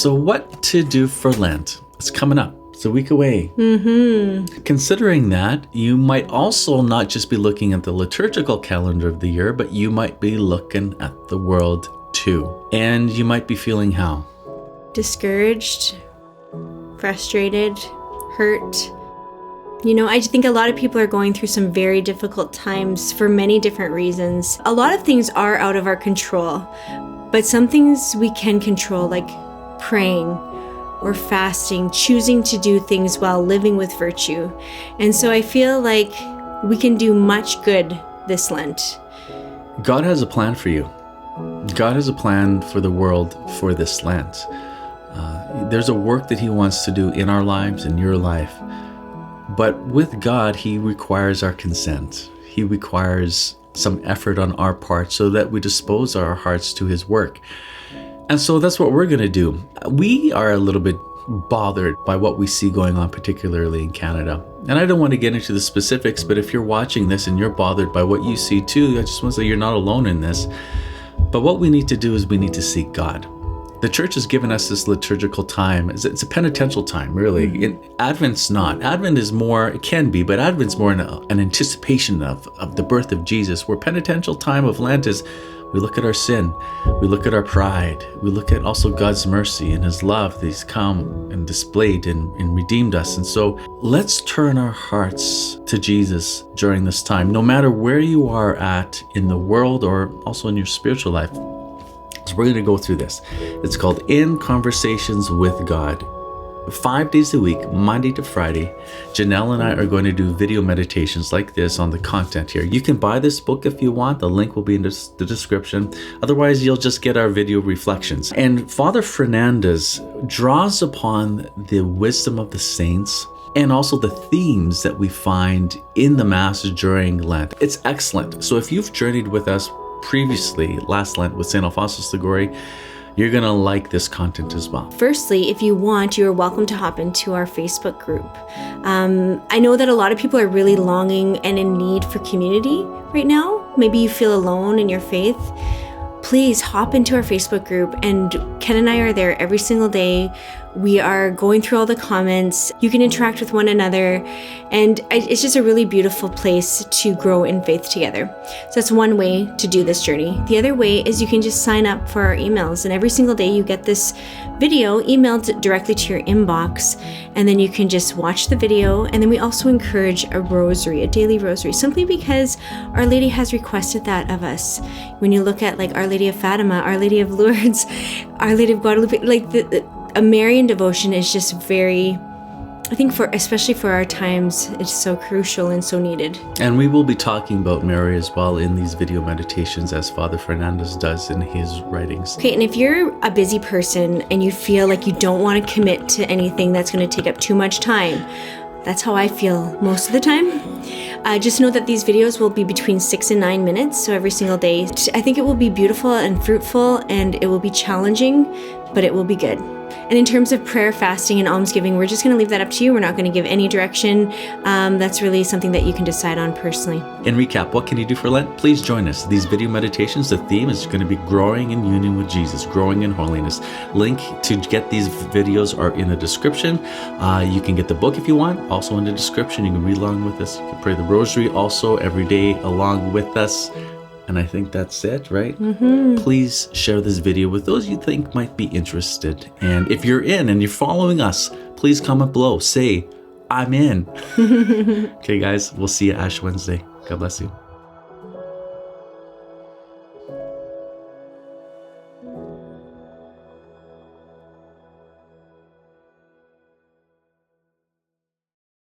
So what to do for Lent? It's coming up. It's a week away. Considering that, you might also not just be looking at the liturgical calendar of the year, but you might be looking at the world too. And you might be feeling how? Discouraged, frustrated, hurt. I think a lot of people are going through some very difficult times for many different reasons. A lot of things are out of our control, but some things we can control, like praying or fasting, choosing to do things while living with virtue. And so I feel like we can do much good this Lent. God has a plan for you. God has a plan for the world for this Lent. There's a work that He wants to do in our lives, in your life. But with God, He requires our consent. He requires some effort on our part so that we dispose our hearts to His work. And so that's what we're going to do. We are a little bit bothered by what we see going on, particularly in Canada. And I don't want to get into the specifics, but if you're watching this and you're bothered by what you see too, I just want to say you're not alone in this. But what we need to do is we need to seek God. The church has given us this liturgical time. It's a penitential time, really. Advent's not. Advent is more, it can be, but Advent's more an anticipation of the birth of Jesus, where penitential time of Lent is we look at our sin, we look at our pride, we look at also God's mercy and His love that He's come and displayed and redeemed us. And so let's turn our hearts to Jesus during this time, no matter where you are at in the world or also in your spiritual life. So we're going to go through this. It's called In Conversations with God. 5 days a week, Monday to Friday, Janelle and I are going to do video meditations like this on the content here. You can buy this book if you want. The link will be in the description. Otherwise, you'll just get our video reflections. And Father Fernandez draws upon the wisdom of the saints and also the themes that we find in the Mass during Lent. It's excellent. So if you've journeyed with us previously last Lent with St. Alphonsus Liguori, you're going to like this content as well. Firstly, if you want, you're welcome to hop into our Facebook group. I know that a lot of people are really longing and in need for community right now. Maybe you feel alone in your faith. Please hop into our Facebook group, and Ken and I are there every single day. We are going through all the comments. You can interact with one another, and it's just a really beautiful place to grow in faith together. So that's one way to do this journey. The other way is you can just sign up for our emails, and every single day you get this video emailed directly to your inbox, and then you can just watch the video. And then we also encourage a rosary, a daily rosary, simply because Our Lady has requested that of us. When you look at like Our Lady of Fatima, Our Lady of Lourdes, Our Lady of Guadalupe, like a Marian devotion is just very, I think especially for our times, it's so crucial and so needed. And we will be talking about Mary as well in these video meditations, as Father Fernandez does in his writings. Okay, and if you're a busy person and you feel like you don't want to commit to anything that's going to take up too much time, that's how I feel most of the time. Just know that these videos will be between 6 and 9 minutes, so every single day. I think it will be beautiful and fruitful, and it will be challenging, but it will be good. And in terms of prayer, fasting, and almsgiving, we're just going to leave that up to you. We're not going to give any direction. That's really something that you can decide on personally. In recap, what can you do for Lent? Please join us. These video meditations, the theme is going to be growing in union with Jesus, growing in holiness. Link to get these videos are in the description. You can get the book if you want, also in the description. You can read along with us. You can pray the rosary also every day along with us. And I think that's it, right? Please share this video with those you think might be interested. And if you're in and you're following us, please comment below. Say, I'm in. Okay, guys, we'll see you Ash Wednesday. God bless you.